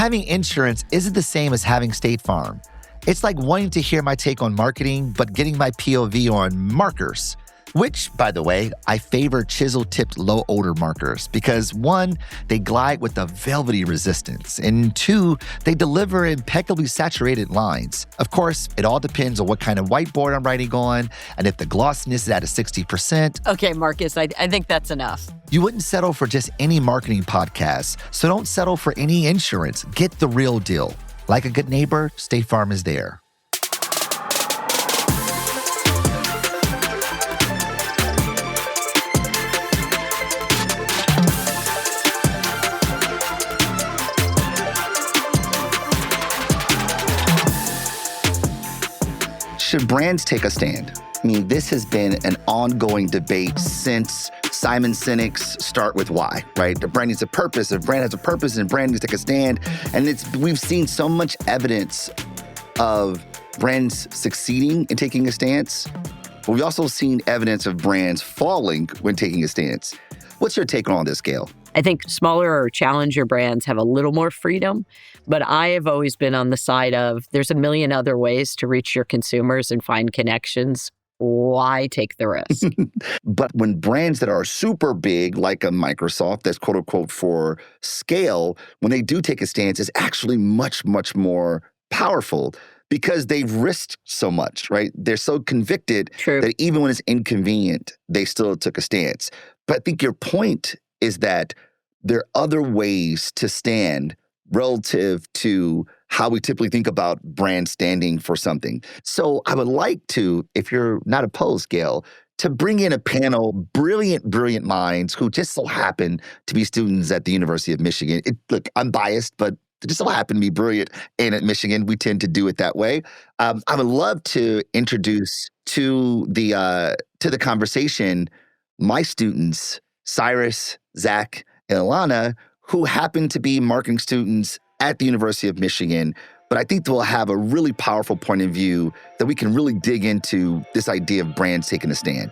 Having insurance isn't the same as having State Farm. It's like wanting to hear my take on marketing, but getting my POV on markers. Which, by the way, I favor chisel-tipped low-odor markers because 1, they glide with a velvety resistance, and 2, they deliver impeccably saturated lines. Of course, it all depends on what kind of whiteboard I'm writing on and if the glossiness is at a 60%. Okay, Marcus, I think that's enough. You wouldn't settle for just any marketing podcast, so don't settle for any insurance. Get the real deal. Like a good neighbor, State Farm is there. Should brands take a stand? I mean, this has been an ongoing debate since Simon Sinek's Start With Why, right? The brand needs a purpose. If brand has a purpose, and brand needs to take a stand. And we've seen so much evidence of brands succeeding in taking a stance, but we've also seen evidence of brands falling when taking a stance. What's your take on this, Gayle? I think smaller or challenger brands have a little more freedom, but I have always been on the side of there's a million other ways to reach your consumers and find connections. Why take the risk? But when brands that are super big, like a Microsoft, that's quote unquote for scale, when they do take a stance, it's actually much, much more powerful because they've risked so much, right? They're so convicted that even when it's inconvenient, they still took a stance. But I think your point is that there are other ways to stand relative to how we typically think about brand standing for something. So I would like to, if you're not opposed, Gayle, to bring in a panel, brilliant minds who just so happen to be students at the University of Michigan. Look, I'm biased, but they just so happen to be brilliant. And at Michigan, we tend to do it that way. I would love to introduce to the conversation my students, Cyrus, Zach, and Alana, who happen to be marketing students at the University of Michigan. But I think they'll have a really powerful point of view that we can really dig into this idea of brands taking a stand.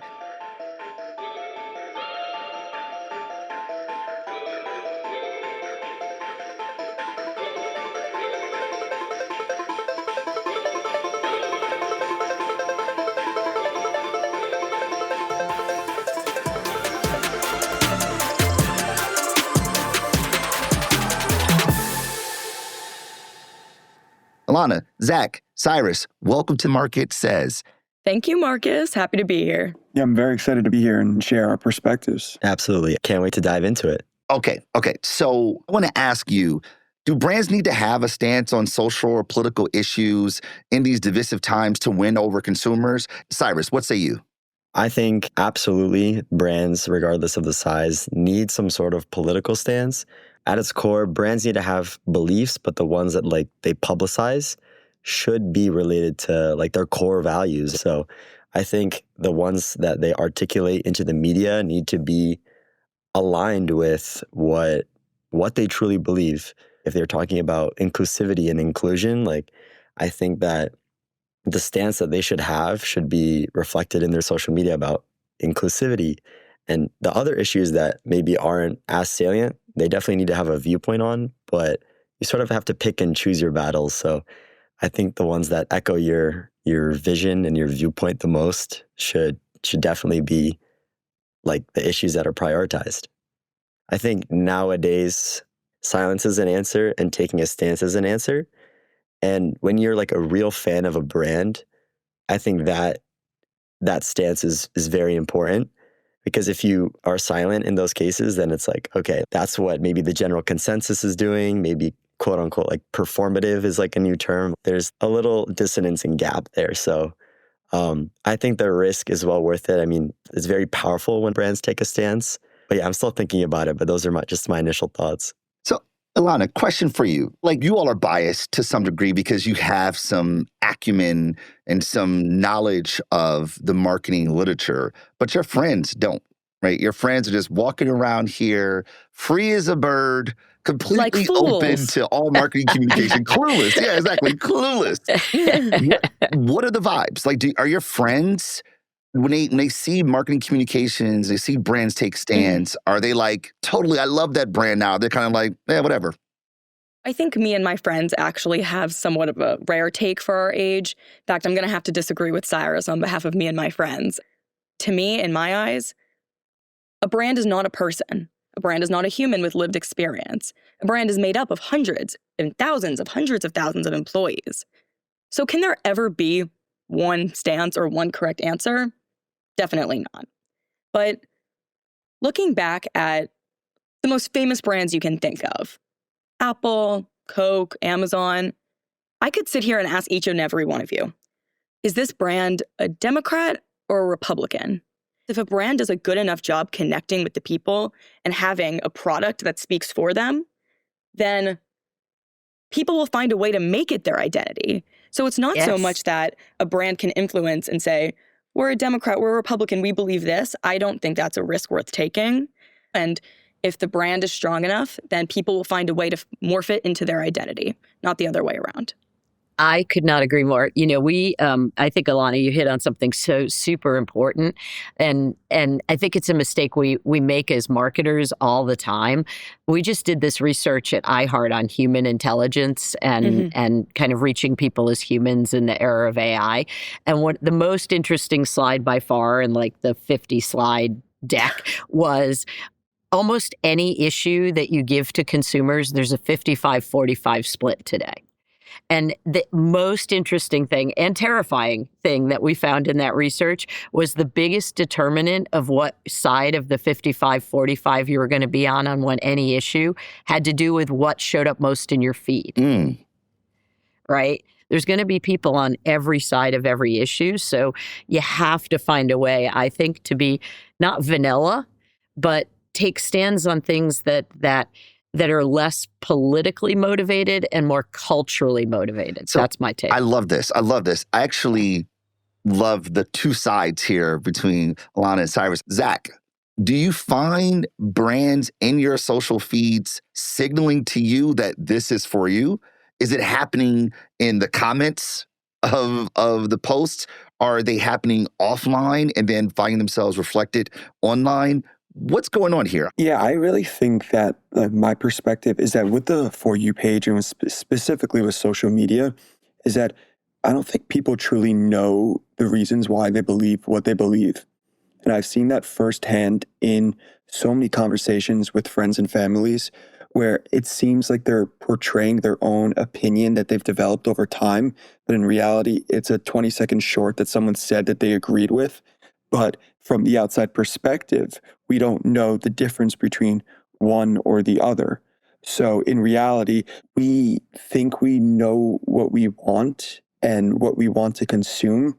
Alana, Zach, Cyrus, welcome to Market Says. Thank you, Marcus. Happy to be here. Yeah, I'm very excited to be here and share our perspectives. Absolutely. Can't wait to dive into it. Okay. So I want to ask you, do brands need to have a stance on social or political issues in these divisive times to win over consumers? Cyrus, what say you? I think absolutely brands, regardless of the size, need some sort of political stance. At its core, brands need to have beliefs, but the ones that they publicize should be related to their core values. So I think the ones that they articulate into the media need to be aligned with what they truly believe. If they're talking about inclusivity and inclusion, I think that the stance that they should have should be reflected in their social media about inclusivity. And the other issues that maybe aren't as salient, they definitely need to have a viewpoint on, but you sort of have to pick and choose your battles. So I think the ones that echo your vision and your viewpoint the most should definitely be the issues that are prioritized. I think nowadays, silence is an answer and taking a stance is an answer. And when you're a real fan of a brand, I think that stance is very important. Because if you are silent in those cases, then it's okay, that's what maybe the general consensus is doing. Maybe quote unquote, performative is a new term. There's a little dissonance and gap there. So I think the risk is well worth it. I mean, it's very powerful when brands take a stance. But yeah, I'm still thinking about it. But those are just my initial thoughts. So Alana, question for you. You all are biased to some degree because you have some acumen and some knowledge of the marketing literature, but your friends don't, right? Your friends are just walking around here, free as a bird, completely open to all marketing communication, clueless. Yeah, exactly, clueless. What are the vibes? Are your friends, when they see marketing communications, they see brands take stands, are they totally, I love that brand now? They're kind of yeah, whatever. I think me and my friends actually have somewhat of a rare take for our age. In fact, I'm going to have to disagree with Cyrus on behalf of me and my friends. To me, in my eyes, a brand is not a person. A brand is not a human with lived experience. A brand is made up of hundreds of thousands of employees. So can there ever be one stance or one correct answer? Definitely not. But looking back at the most famous brands you can think of, Apple, Coke, Amazon, I could sit here and ask each and every one of you, is this brand a Democrat or a Republican? If a brand does a good enough job connecting with the people and having a product that speaks for them, then people will find a way to make it their identity. So it's not so much that a brand can influence and say, we're a Democrat, we're a Republican, we believe this. I don't think that's a risk worth taking. And if the brand is strong enough, then people will find a way to morph it into their identity, not the other way around. I could not agree more. You know, I think, Alana, you hit on something so super important. And I think it's a mistake we make as marketers all the time. We just did this research at iHeart on human intelligence and kind of reaching people as humans in the era of AI. And what the most interesting slide by far in like the 50 slide deck was almost any issue that you give to consumers, there's a 55-45 split today. And the most interesting thing and terrifying thing that we found in that research was the biggest determinant of what side of the 55-45 you were going to be on any issue had to do with what showed up most in your feed. Right? There's going to be people on every side of every issue. So you have to find a way, I think, to be not vanilla, but take stands on things that are less politically motivated and more culturally motivated. So that's my take. I love this. I actually love the two sides here between Alana and Cyrus. Zach, do you find brands in your social feeds signaling to you that this is for you? Is it happening in the comments of the posts? Are they happening offline and then finding themselves reflected online? What's going on here? Yeah, I really think that my perspective is that with the For You page and specifically with social media, is that I don't think people truly know the reasons why they believe what they believe. And I've seen that firsthand in so many conversations with friends and families where it seems like they're portraying their own opinion that they've developed over time. But in reality, it's a 20-second short that someone said that they agreed with. But from the outside perspective, we don't know the difference between one or the other. So in reality, we think we know what we want and what we want to consume.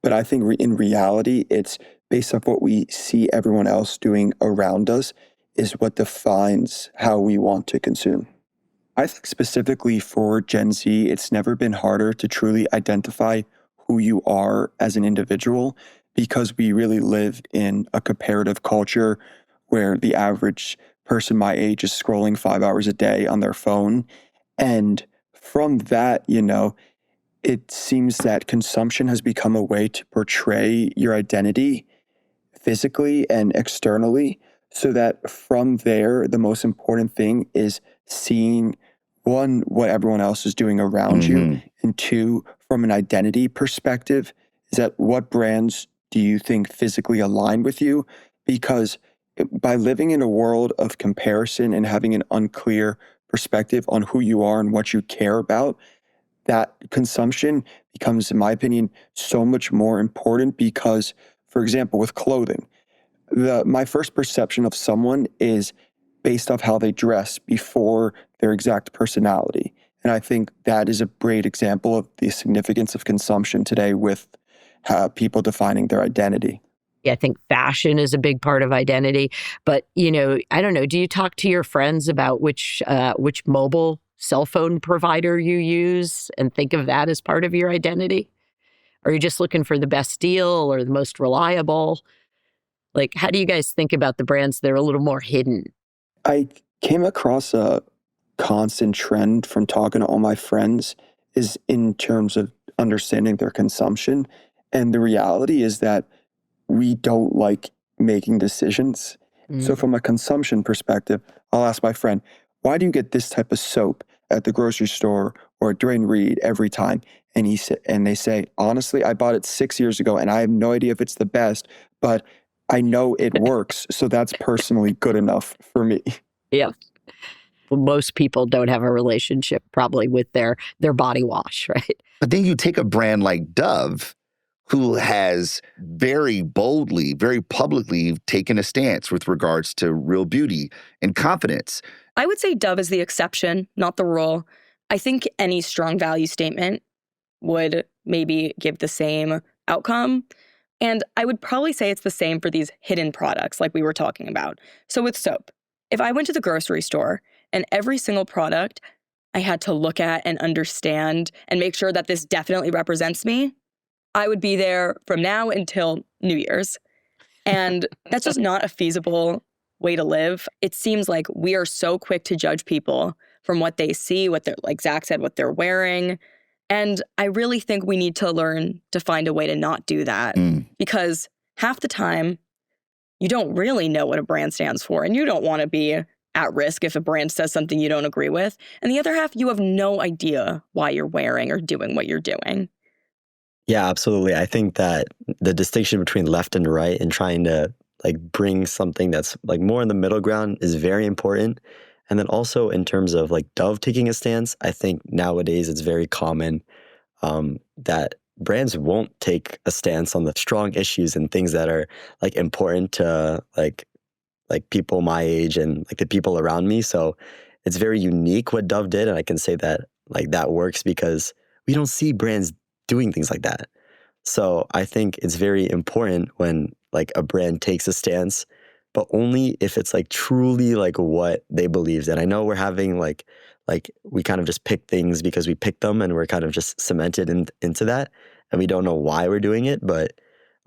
But I think in reality, it's based off what we see everyone else doing around us is what defines how we want to consume. I think specifically for Gen Z, it's never been harder to truly identify who you are as an individual, because we really lived in a comparative culture where the average person my age is scrolling 5 hours a day on their phone. And from that, it seems that consumption has become a way to portray your identity physically and externally, so that from there, the most important thing is seeing, one, what everyone else is doing around you, and two, from an identity perspective, is that what brands do you think physically align with you? Because by living in a world of comparison and having an unclear perspective on who you are and what you care about, that consumption becomes, in my opinion, so much more important because, for example, with clothing, my first perception of someone is based off how they dress before their exact personality. And I think that is a great example of the significance of consumption today with people defining their identity. Yeah, I think fashion is a big part of identity. But, I don't know, do you talk to your friends about which mobile cell phone provider you use and think of that as part of your identity? Or are you just looking for the best deal or the most reliable? Like, how do you guys think about the brands that are a little more hidden? I came across a constant trend from talking to all my friends is in terms of understanding their consumption. And the reality is that we don't like making decisions. So from a consumption perspective, I'll ask my friend, why do you get this type of soap? at the grocery store or during Read every time. And they say, honestly, I bought it 6 years ago and I have no idea if it's the best, but I know it works. So that's personally good enough for me. Yeah. Well, most people don't have a relationship probably with their body wash, right? But then you take a brand like Dove, who has very boldly, very publicly taken a stance with regards to real beauty and confidence. I would say Dove is the exception, not the rule. I think any strong value statement would maybe give the same outcome. And I would probably say it's the same for these hidden products like we were talking about. So with soap, if I went to the grocery store and every single product I had to look at and understand and make sure that this definitely represents me, I would be there from now until New Year's. And that's just not a feasible way to live. It seems like we are so quick to judge people from what they see, what they're, like Zach said, what they're wearing. And I really think we need to learn to find a way to not do that because half the time you don't really know what a brand stands for and you don't want to be at risk if a brand says something you don't agree with. And the other half, you have no idea why you're wearing or doing what you're doing. Yeah, absolutely. I think that the distinction between left and right and trying to like bring something that's like more in the middle ground is very important. And then also in terms of like Dove taking a stance, I think nowadays it's very common that brands won't take a stance on the strong issues and things that are like important to like people my age and like the people around me. So it's very unique what Dove did. And I can say that like that works because we don't see brands doing things like that. So I think it's very important when like a brand takes a stance, but only if it's like truly like what they believed. And I know we're having like we kind of just pick things because we pick them and we're kind of just cemented into that and we don't know why we're doing it. But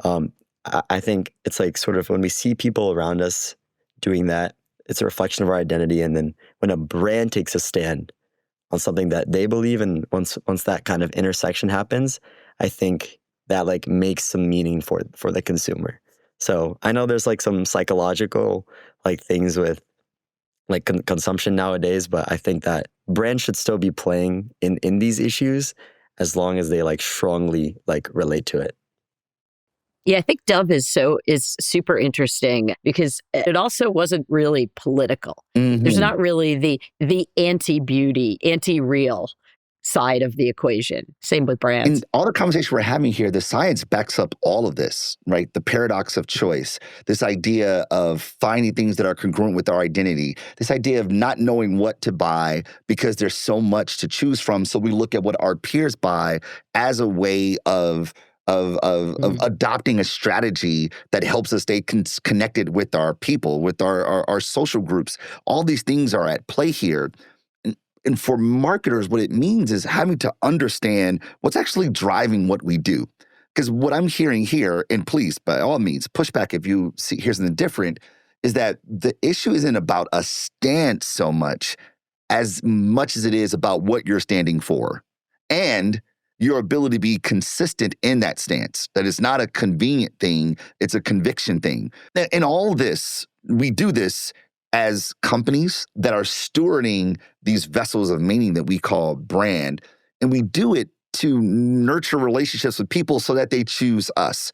I think it's like sort of when we see people around us doing that, it's a reflection of our identity. And then when a brand takes a stand on something that they believe, and once that kind of intersection happens, I think that like makes some meaning for the consumer. So I know there's like some psychological like things with like consumption nowadays, but I think that brands should still be playing in these issues as long as they like strongly like relate to it. Yeah, I think Dove is super interesting because it also wasn't really political. There's not really the anti-beauty, anti-real side of the equation. Same with brands. In all the conversation we're having here, the science backs up all of this, right? The paradox of choice, this idea of finding things that are congruent with our identity, this idea of not knowing what to buy because there's so much to choose from. So we look at what our peers buy as a way of adopting a strategy that helps us stay connected with our people, with our social groups. All these things are at play here. And for marketers, what it means is having to understand what's actually driving what we do. Because what I'm hearing here, and please, by all means, push back if you hear something different, is that the issue isn't about a stance so much as it is about what you're standing for. And your ability to be consistent in that stance, that it's not a convenient thing, it's a conviction thing. In all this, we do this as companies that are stewarding these vessels of meaning that we call brand, and we do it to nurture relationships with people so that they choose us.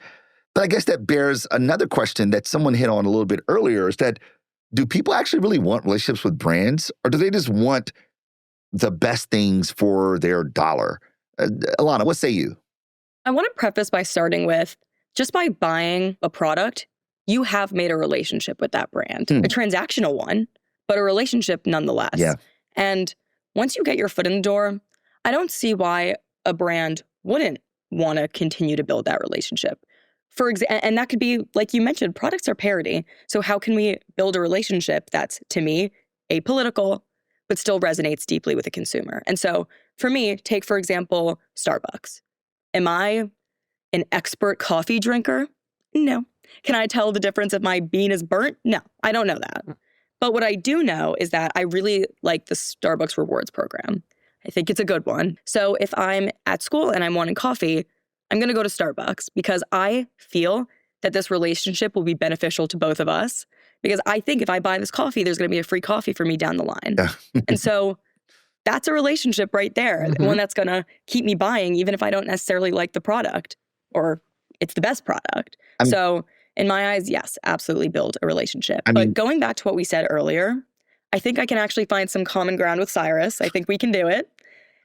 But I guess that bears another question that someone hit on a little bit earlier, is that do people actually really want relationships with brands, or do they just want the best things for their dollar? Alana, what say you? I want to preface by starting with, just by buying a product, you have made a relationship with that brand, a transactional one, but a relationship nonetheless. Yeah. And once you get your foot in the door, I don't see why a brand wouldn't want to continue to build that relationship. And that could be, like you mentioned, products are parody. So how can we build a relationship that's, to me, apolitical, but still resonates deeply with the consumer? And so for me, take, for example, Starbucks. Am I an expert coffee drinker? No. Can I tell the difference if my bean is burnt? No, I don't know that. But what I do know is that I really like the Starbucks rewards program. I think it's a good one. So if I'm at school and I'm wanting coffee, I'm going to go to Starbucks because I feel that this relationship will be beneficial to both of us. Because I think if I buy this coffee, there's going to be a free coffee for me down the line. And so That's a relationship right there. Mhm. One that's going to keep me buying, even if I don't necessarily like the product or it's the best product. So in my eyes, yes, absolutely build a relationship. But going back to what we said earlier, I think I can actually find some common ground with Cyrus. I think we can do it.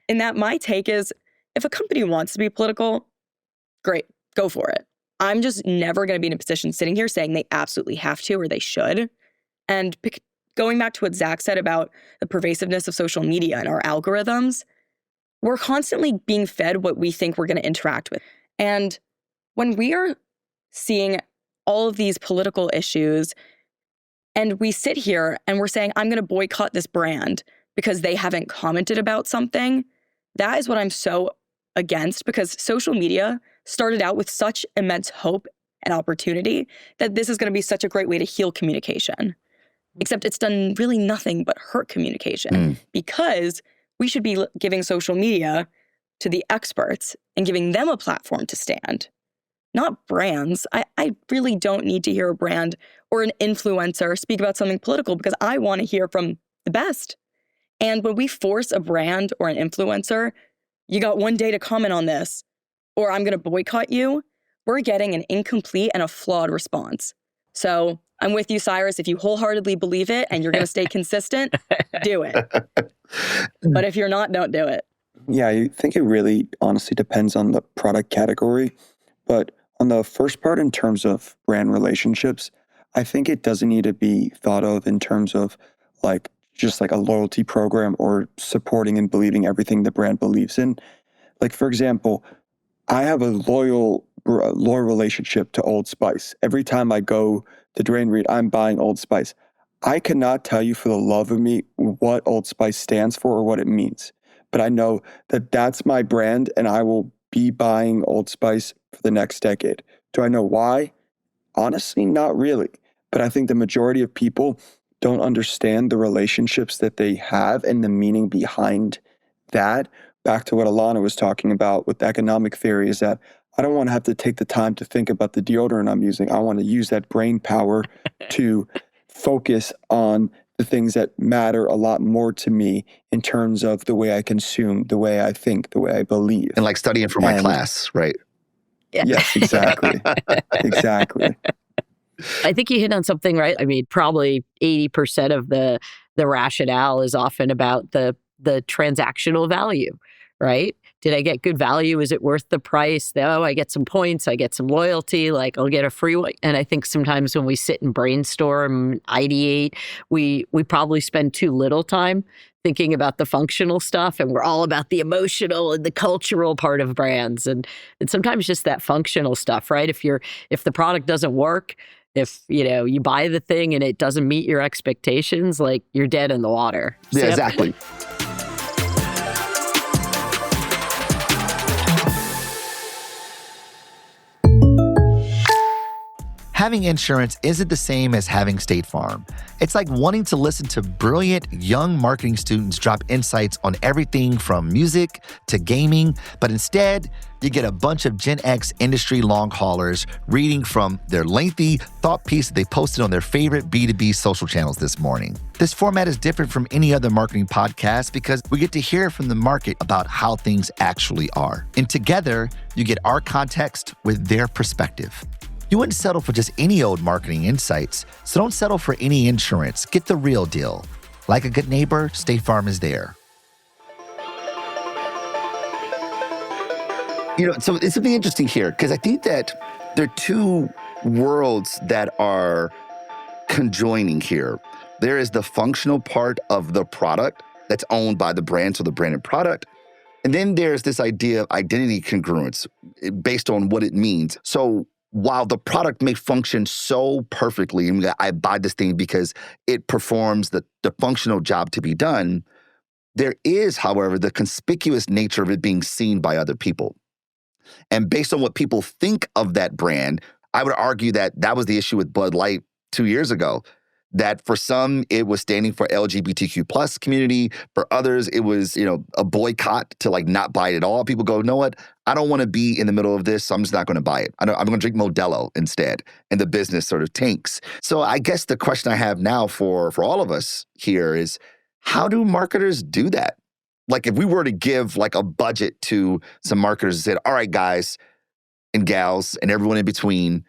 In that my take is, if a company wants to be political, great, go for it. I'm just never going to be in a position sitting here saying they absolutely have to or they should. And going back to what Zach said about the pervasiveness of social media and our algorithms, we're constantly being fed what we think we're going to interact with. And when we are seeing all of these political issues and we sit here and we're saying, I'm going to boycott this brand because they haven't commented about something, that is what I'm so against, because social media started out with such immense hope and opportunity that this is going to be such a great way to heal communication. Except it's done really nothing but hurt communication because we should be giving social media to the experts and giving them a platform to stand, not brands. I really don't need to hear a brand or an influencer speak about something political because I want to hear from the best. And when we force a brand or an influencer, you got one day to comment on this, or I'm going to boycott you, we're getting an incomplete and a flawed response. So I'm with you, Cyrus. If you wholeheartedly believe it and you're going to stay consistent, do it. But if you're not, don't do it. Yeah, I think it really honestly depends on the product category. But on the first part, in terms of brand relationships, I think it doesn't need to be thought of in terms of just like a loyalty program or supporting and believing everything the brand believes in. Like, for example, I have a loyal relationship to Old Spice. Every time I go to Duane Reade, I'm buying Old Spice. I cannot tell you for the love of me what Old Spice stands for or what it means. But I know that that's my brand and I will be buying Old Spice for the next decade. Do I know why? Honestly, not really. But I think the majority of people don't understand the relationships that they have and the meaning behind that. Back to what Alana was talking about with economic theory is that I don't want to have to take the time to think about the deodorant I'm using. I want to use that brain power to focus on the things that matter a lot more to me in terms of the way I consume, the way I think, the way I believe. And like studying for my class, right? Yeah. Yes, exactly. Exactly. I think you hit on something, right? I mean, probably 80% of the rationale is often about the transactional value, right? Did I get good value? Is it worth the price? Oh, I get some points. I get some loyalty. Like I'll get a free one. And I think sometimes when we sit and brainstorm, ideate, we probably spend too little time thinking about the functional stuff, and we're all about the emotional and the cultural part of brands. And sometimes just that functional stuff, right? If the product doesn't work, if you buy the thing and it doesn't meet your expectations, like you're dead in the water. Yeah, exactly. Having insurance isn't the same as having State Farm. It's like wanting to listen to brilliant young marketing students drop insights on everything from music to gaming, but instead, you get a bunch of Gen X industry long haulers reading from their lengthy thought piece that they posted on their favorite B2B social channels this morning. This format is different from any other marketing podcast because we get to hear from the market about how things actually are. And together, you get our context with their perspective. You wouldn't settle for just any old marketing insights, so don't settle for any insurance. Get the real deal. Like a good neighbor, State Farm is there. So it's going to be interesting here because I think that there are two worlds that are conjoining here. There is the functional part of the product that's owned by the brand, so the branded product. And then there's this idea of identity congruence based on what it means. So while the product may function so perfectly, and I buy this thing because it performs the functional job to be done, there is, however, the conspicuous nature of it being seen by other people. And based on what people think of that brand, I would argue that that was the issue with Bud Light 2 years ago. That for some, it was standing for LGBTQ plus community. For others, it was, a boycott to not buy it at all. People go, you know what? I don't want to be in the middle of this, so I'm just not going to buy it. I'm going to drink Modelo instead. And the business sort of tanks. So I guess the question I have now for all of us here is, how do marketers do that? like if we were to give like a budget to some marketers and said, all right, guys and gals and everyone in between,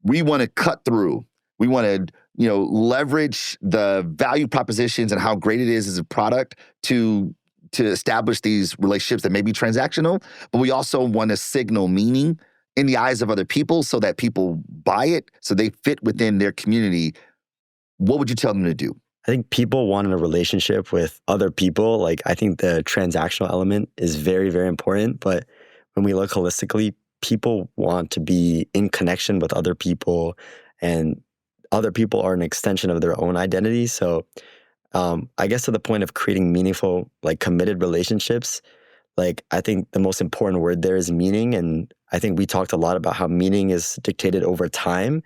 we want to cut through. We want to, leverage the value propositions and how great it is as a product to establish these relationships that may be transactional, but we also want to signal meaning in the eyes of other people so that people buy it, so they fit within their community. What would you tell them to do? I think people want a relationship with other people. Like, I think the transactional element is very, very important. But when we look holistically, people want to be in connection with other people, and other people are an extension of their own identity. So I guess to the point of creating meaningful, like committed relationships, like I think the most important word there is meaning. And I think we talked a lot about how meaning is dictated over time.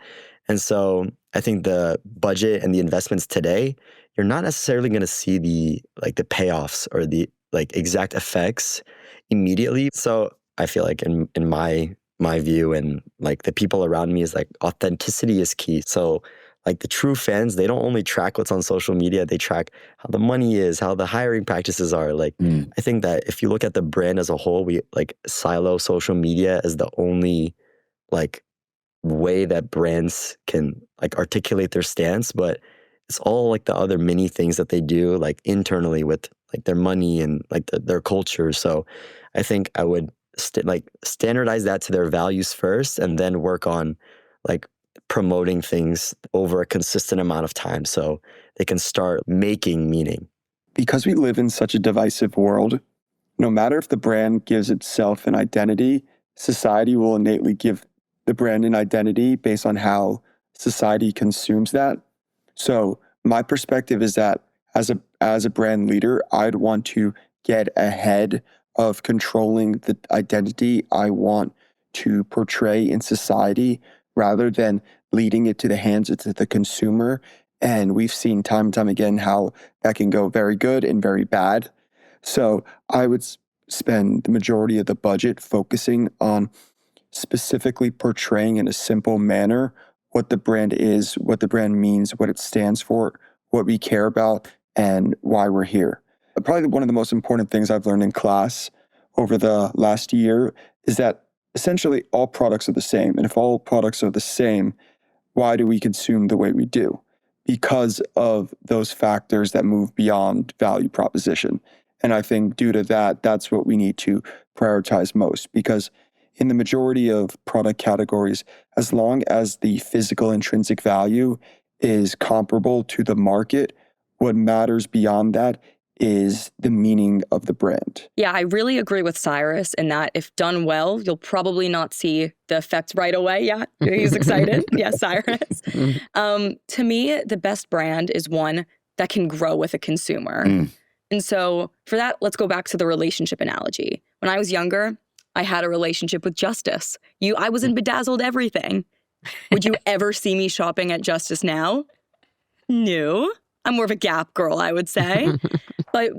And so I think the budget and the investments today, you're not necessarily going to see the payoffs or the like exact effects immediately. So I feel like in my view and like the people around me is like authenticity is key. So like the true fans, they don't only track what's on social media, they track how the money is, how the hiring practices are. Like, I think that if you look at the brand as a whole, we like silo social media as the only like way that brands can like articulate their stance, but it's all like the other many things that they do like internally with like their money and like their culture. So I think I would standardize that to their values first and then work on like promoting things over a consistent amount of time so they can start making meaning. Because we live in such a divisive world, no matter if the brand gives itself an identity, society will innately give the brand an identity based on how society consumes that. So my perspective is that as a brand leader, I'd want to get ahead of controlling the identity I want to portray in society rather than leading it to the hands of the consumer. And we've seen time and time again how that can go very good and very bad. So I would spend the majority of the budget focusing on specifically portraying in a simple manner what the brand is, what the brand means, what it stands for, what we care about, and why we're here. Probably one of the most important things I've learned in class over the last year is that essentially all products are the same. And if all products are the same, why do we consume the way we do? Because of those factors that move beyond value proposition. And I think due to that, that's what we need to prioritize most. Because in the majority of product categories, as long as the physical intrinsic value is comparable to the market, what matters beyond that is the meaning of the brand. Yeah, I really agree with Cyrus in that if done well, you'll probably not see the effects right away. Yeah, he's excited. Yes, Cyrus. To me, the best brand is one that can grow with a consumer. And so for that, let's go back to the relationship analogy. When I was younger, I had a relationship with Justice. I was in Bedazzled everything. Would you ever see me shopping at Justice now? No. I'm more of a Gap girl, I would say. But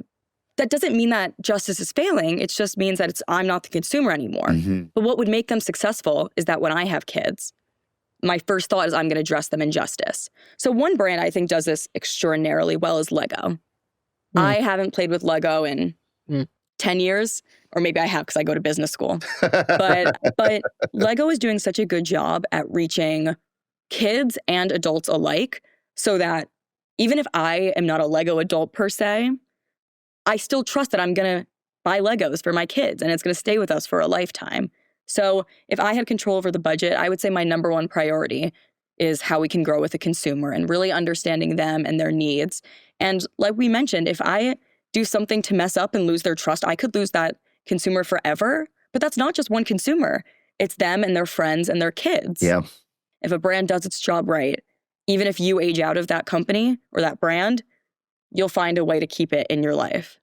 that doesn't mean that Justice is failing. It just means that I'm not the consumer anymore. But what would make them successful is that when I have kids, my first thought is I'm going to dress them in Justice. So one brand I think does this extraordinarily well is Lego. I haven't played with Lego in 10 years, or maybe I have because I go to business school. But Lego is doing such a good job at reaching kids and adults alike so that even if I am not a Lego adult per se, I still trust that I'm going to buy Legos for my kids and it's going to stay with us for a lifetime. So if I had control over the budget, I would say my number one priority is how we can grow with the consumer and really understanding them and their needs. And like we mentioned, if I do something to mess up and lose their trust, I could lose that consumer forever. But that's not just one consumer. It's them and their friends and their kids. Yeah. If a brand does its job right, even if you age out of that company or that brand, you'll find a way to keep it in your life.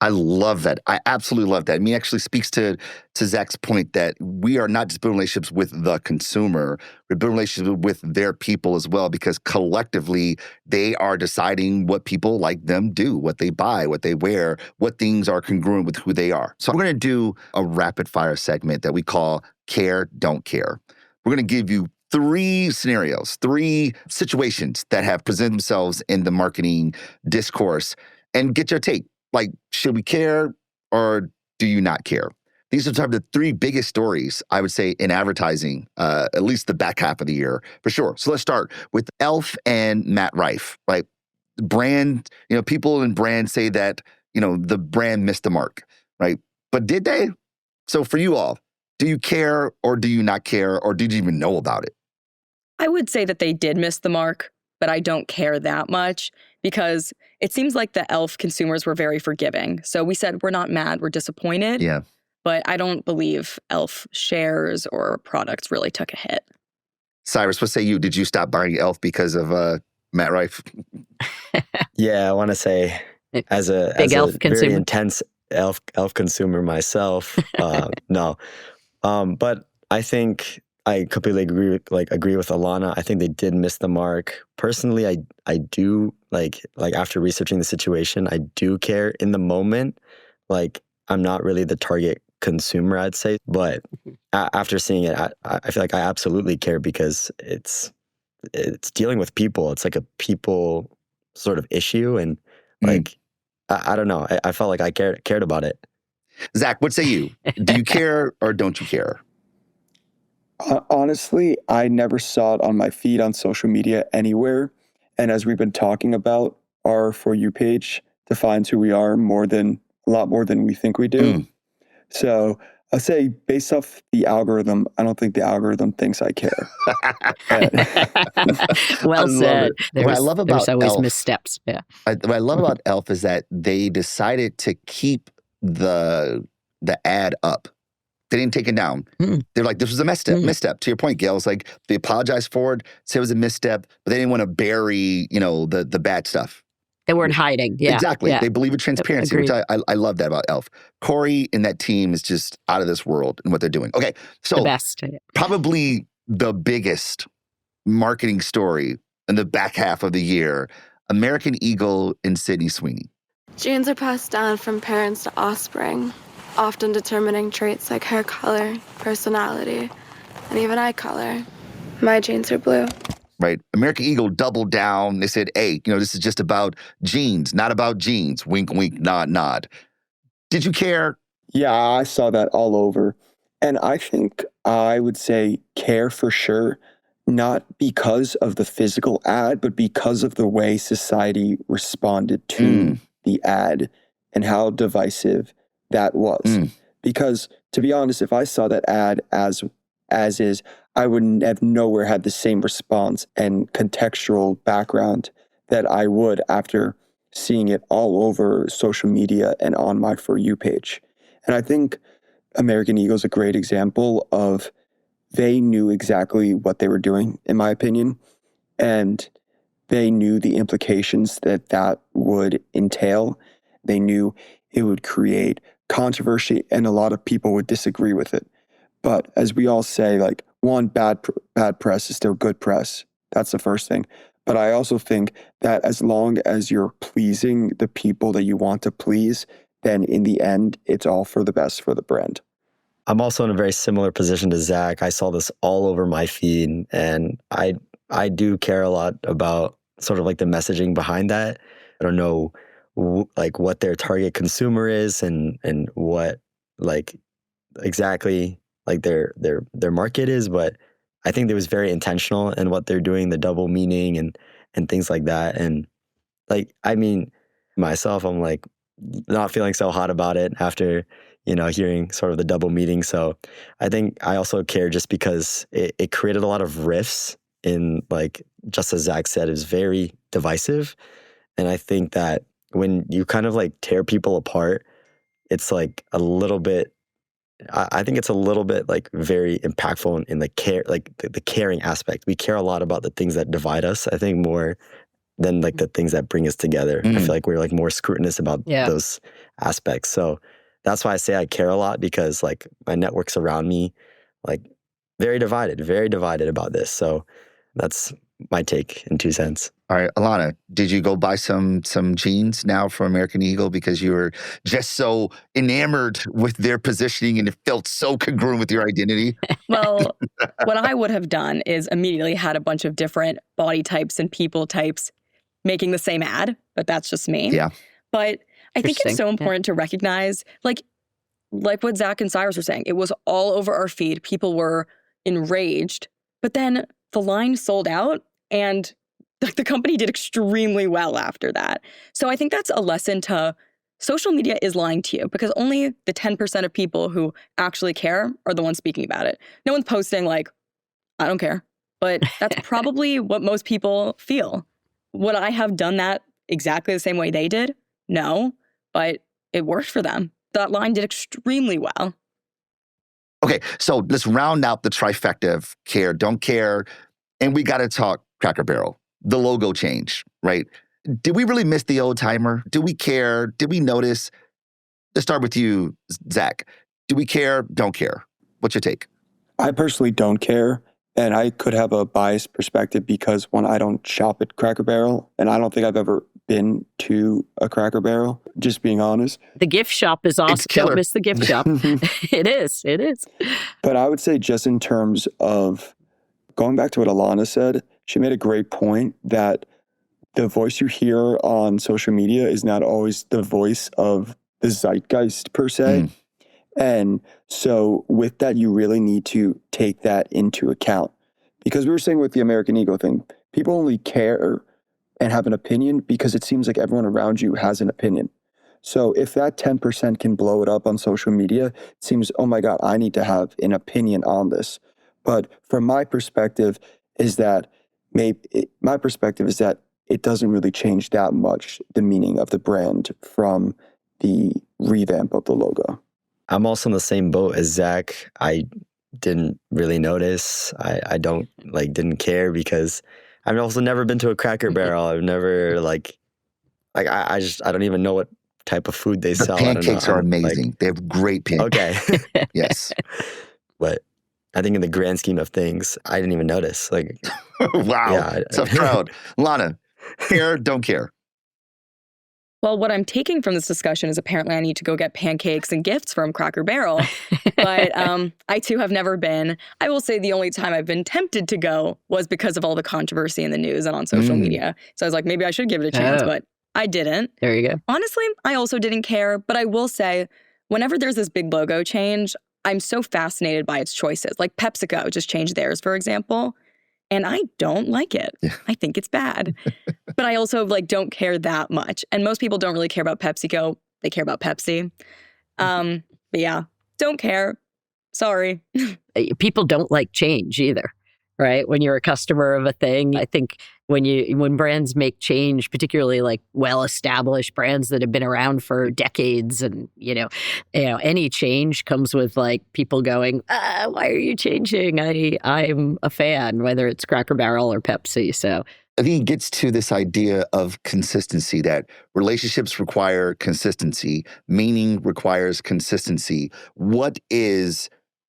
I love that. I absolutely love that. I mean, it actually speaks to Zach's point that we are not just building relationships with the consumer, we're building relationships with their people as well, because collectively they are deciding what people like them do, what they buy, what they wear, what things are congruent with who they are. So we're going to do a rapid fire segment that we call Care, Don't Care. We're going to give you 3 scenarios, 3 situations that have presented themselves in the marketing discourse and get your take. Like, should we care? or do you not care? These are the three biggest stories, I would say, in advertising, at least the back half of the year, for sure. So let's start with Elf and Matt Rife, right? Brand, people in brand say that, the brand missed the mark, right? But did they? So for you all, do you care or do you not care, or did you even know about it? I would say that they did miss the mark, but I don't care that much because it seems like the Elf consumers were very forgiving. So we said, we're not mad, we're disappointed. Yeah. But I don't believe Elf shares or products really took a hit. Cyrus, what say you? Did you stop buying Elf because of Matt Rife? Yeah, I want to say, as a Elf consumer. very intense elf consumer myself, no. But I think I completely agree with Alana. I think they did miss the mark. Personally, I do like after researching the situation, I do care in the moment. Like, I'm not really the target consumer, I'd say, but after seeing it, I feel like I absolutely care because it's dealing with people. It's like a people sort of issue, and like I don't know. I felt like I cared about it. Zach, what say you? Do you care or don't you care? Honestly, I never saw it on my feed on social media anywhere. And as we've been talking about, our For You page defines who we are a lot more than we think we do. So I'll say, based off the algorithm, I don't think the algorithm thinks I care. Well said. What I love about there's always Elf, missteps. Yeah. what I love about Elf is that they decided to keep the ad up. They didn't take it down. They're like, this was a misstep. To your point, Gail, it's like they apologized for it, said it was a misstep, but they didn't want to bury, the bad stuff. They weren't hiding. Yeah. Exactly. Yeah. They believe in transparency, which I love that about Elf. Corey and that team is just out of this world in what they're doing. Okay, so The best. probably the biggest marketing story in the back half of the year, American Eagle and Sydney Sweeney. Genes are passed down from parents to offspring, often determining traits like hair color, personality, and even eye color. My genes are blue. Right. American Eagle doubled down. They said, hey, this is just about genes, not about genes. Wink, wink, nod, nod. Did you care? Yeah, I saw that all over. And I think I would say care for sure, not because of the physical ad, but because of the way society responded to the ad and how divisive that was. Because, to be honest, if I saw that ad as is, I wouldn't have nowhere had the same response and contextual background that I would after seeing it all over social media and on my For You page. And I think American Eagle is a great example of they knew exactly what they were doing, in my opinion, and they knew the implications that would entail. They knew it would create controversy and a lot of people would disagree with it. But as we all say, like, one, bad press is still good press. That's the first thing. But I also think that as long as you're pleasing the people that you want to please, then in the end, it's all for the best for the brand. I'm also in a very similar position to Zach. I saw this all over my feed, and I do care a lot about sort of like the messaging behind that. I don't know like what their target consumer is and what like exactly like their market is, but I think it was very intentional in what they're doing, the double meaning and things like that. And like, I mean, myself, I'm like not feeling so hot about it after, hearing sort of the double meaning. So I think I also care just because it created a lot of rifts in, like, just as Zach said, it was very divisive. And I think that when you kind of like tear people apart, it's like a little bit, I think it's a little bit like very impactful in the care, like the caring aspect. We care a lot about the things that divide us, I think, more than like the things that bring us together. I feel like we're like more scrutinous about those aspects. So that's why I say I care a lot, because like my networks around me, like very divided about this. So that's my take in 2 cents. All right, Alana, did you go buy some jeans now for American Eagle because you were just so enamored with their positioning and it felt so congruent with your identity? Well, what I would have done is immediately had a bunch of different body types and people types making the same ad, but that's just me. Yeah. But I think it's so important to recognize, like what Zach and Cyrus were saying, it was all over our feed. People were enraged, but then the line sold out and the company did extremely well after that. So I think that's a lesson to social media is lying to you because only the 10% of people who actually care are the ones speaking about it. No one's posting like, I don't care. But that's probably what most people feel. Would I have done that exactly the same way they did? No, but it worked for them. That line did extremely well. Okay, so let's round out the trifecta of care, don't care, and we got to talk Cracker Barrel, the logo change, right? Did we really miss the old timer? Do we care? Did we notice? Let's start with you, Zach. Do we care? Don't care? What's your take? I personally don't care. And I could have a biased perspective because when I don't shop at Cracker Barrel, and I don't think I've ever been to a Cracker Barrel, just being honest. The gift shop is awesome. Don't miss the gift shop. It is. But I would say just in terms of going back to what Alana said, she made a great point that the voice you hear on social media is not always the voice of the zeitgeist per se. And so with that, you really need to take that into account. Because we were saying with the American Eagle thing, people only care and have an opinion because it seems like everyone around you has an opinion. So if that 10% can blow it up on social media, it seems, oh my God, I need to have an opinion on this. But from my perspective is that it doesn't really change that much the meaning of the brand from the revamp of the logo. I'm also in the same boat as Zach. I didn't really notice. I didn't care because I've also never been to a Cracker Barrel. I've never I don't even know what type of food they sell. The pancakes are amazing. They have great pancakes. Okay. Yes. But I think in the grand scheme of things, I didn't even notice. Wow. Yeah, Tough crowd. Lana, care, don't care. Well, what I'm taking from this discussion is apparently I need to go get pancakes and gifts from Cracker Barrel. But I too have never been. I will say the only time I've been tempted to go was because of all the controversy in the news and on social media. So I was like, maybe I should give it a chance, but I didn't. There you go. Honestly, I also didn't care. But I will say, whenever there's this big logo change, I'm so fascinated by its choices. Like PepsiCo just changed theirs, for example. And I don't like it. Yeah. I think it's bad. But I also don't care that much. And most people don't really care about PepsiCo. They care about Pepsi. But yeah, don't care. Sorry. People don't like change either, right? When you're a customer of a thing, I think when brands make change, particularly well-established brands that have been around for decades, and any change comes with people going, why are you changing? I'm a fan, whether it's Cracker Barrel or Pepsi. So I think it gets to this idea of consistency, that relationships require consistency, meaning requires consistency. What is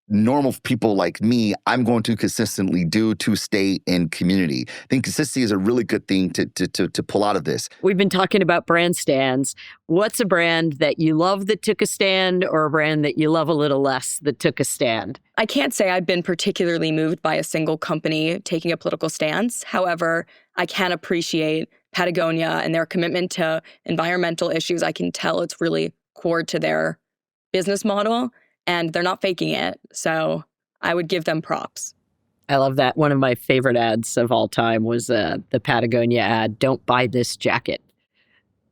normal people like me, I'm going to consistently do to stay in community? I think consistency is a really good thing to pull out of this. We've been talking about brand stands. What's a brand that you love that took a stand, or a brand that you love a little less that took a stand? I can't say I've been particularly moved by a single company taking a political stance. However, I can appreciate Patagonia and their commitment to environmental issues. I can tell it's really core to their business model. And they're not faking it. So I would give them props. I love that. One of my favorite ads of all time was the Patagonia ad, "Don't buy this jacket."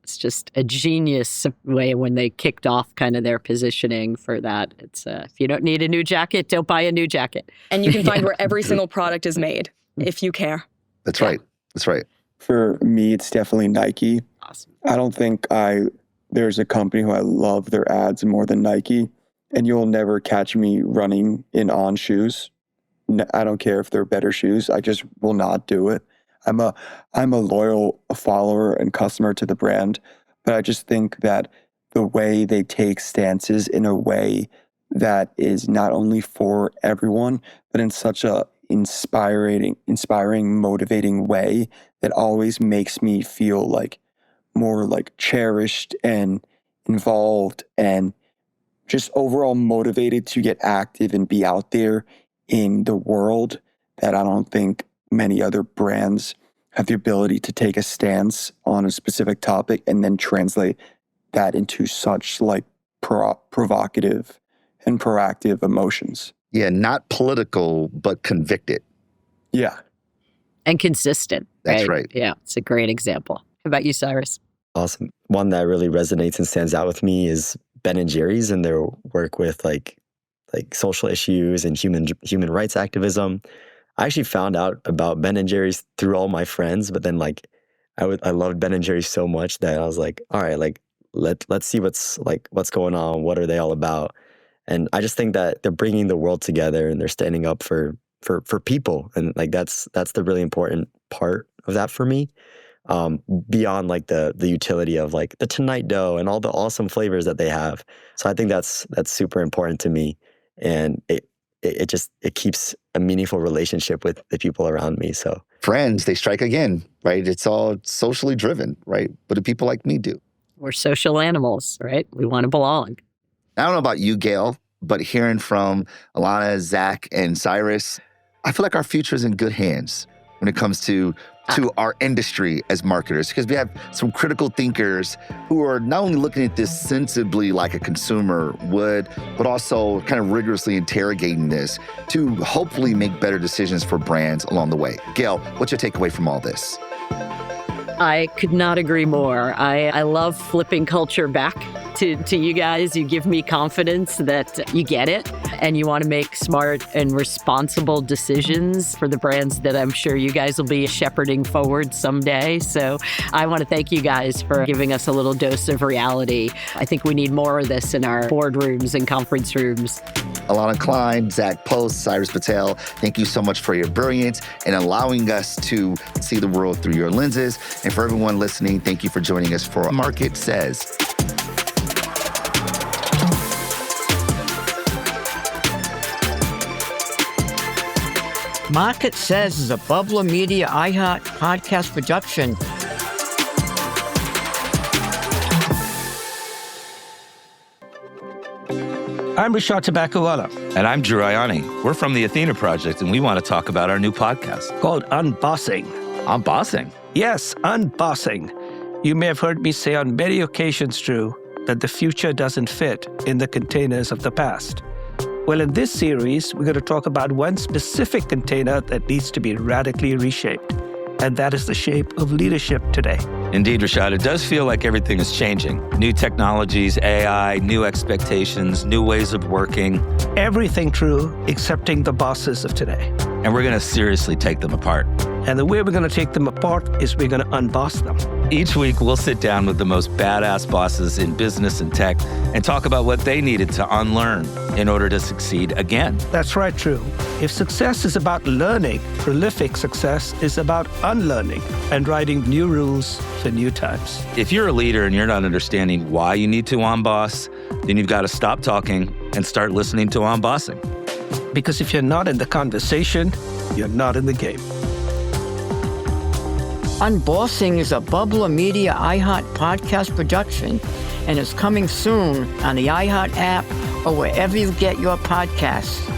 It's just a genius way when they kicked off kind of their positioning for that. It's if you don't need a new jacket, don't buy a new jacket. And you can find where every single product is made if you care. That's right. That's right. For me, it's definitely Nike. Awesome. I don't think there's a company who I love their ads more than Nike. And you'll never catch me running in On shoes. I don't care if they're better shoes. I just will not do it. I'm a loyal follower and customer to the brand, but I just think that the way they take stances in a way that is not only for everyone, but in such a inspiring, motivating way that always makes me feel more cherished and involved and just overall motivated to get active and be out there in the world, that I don't think many other brands have the ability to take a stance on a specific topic and then translate that into such like provocative and proactive emotions. Yeah, not political, but convicted. Yeah. And consistent. That's right. Yeah, it's a great example. How about you, Cyrus? Awesome. One that really resonates and stands out with me is Ben and Jerry's and their work with like social issues and human rights activism. I actually found out about Ben and Jerry's through all my friends, but then like I loved Ben and Jerry's so much that I was like, all right, like let's see what's going on. What are they all about? And I just think that they're bringing the world together and they're standing up for people, and like that's the really important part of that for me. Beyond like the utility of like the Tonight Dough and all the awesome flavors that they have. So I think that's super important to me, and it keeps a meaningful relationship with the people around me. So Friends, they strike again, right? It's all socially driven, right? What do people like me do? We're social animals, right? We want to belong. I don't know about you, Gayle, but hearing from Alana, Zach, and Cyrus, I feel like our future is in good hands when it comes to our industry as marketers, because we have some critical thinkers who are not only looking at this sensibly like a consumer would, but also kind of rigorously interrogating this to hopefully make better decisions for brands along the way. Gayle, what's your takeaway from all this? I could not agree more. I love flipping culture back to you guys. You give me confidence that you get it and you want to make smart and responsible decisions for the brands that I'm sure you guys will be shepherding forward someday. So I want to thank you guys for giving us a little dose of reality. I think we need more of this in our boardrooms and conference rooms. Alana Klein, Zach Post, Cyrus Patel, thank you so much for your brilliance and allowing us to see the world through your lenses. And for everyone listening, thank you for joining us for Market Says. Market Says is a Bubbler Media iHeart podcast production. I'm Rishad Tabakuwala. And I'm Drew Ayani. We're from the Athena Project, and we want to talk about our new podcast. Called Unbossing. Unbossing? Yes, Unbossing. You may have heard me say on many occasions, Drew, that the future doesn't fit in the containers of the past. Well, in this series, we're going to talk about one specific container that needs to be radically reshaped, and that is the shape of leadership today. Indeed, Rashad, it does feel like everything is changing. New technologies, AI, new expectations, new ways of working. Everything true, excepting the bosses of today. And we're going to seriously take them apart. And the way we're going to take them apart is we're going to unboss them. Each week, we'll sit down with the most badass bosses in business and tech and talk about what they needed to unlearn in order to succeed again. That's right, Drew. If success is about learning, prolific success is about unlearning and writing new rules for new times. If you're a leader and you're not understanding why you need to unboss, then you've got to stop talking and start listening to Unbossing. Because if you're not in the conversation, you're not in the game. Unbossing is a Bubbler Media iHeart podcast production and is coming soon on the iHeart app or wherever you get your podcasts.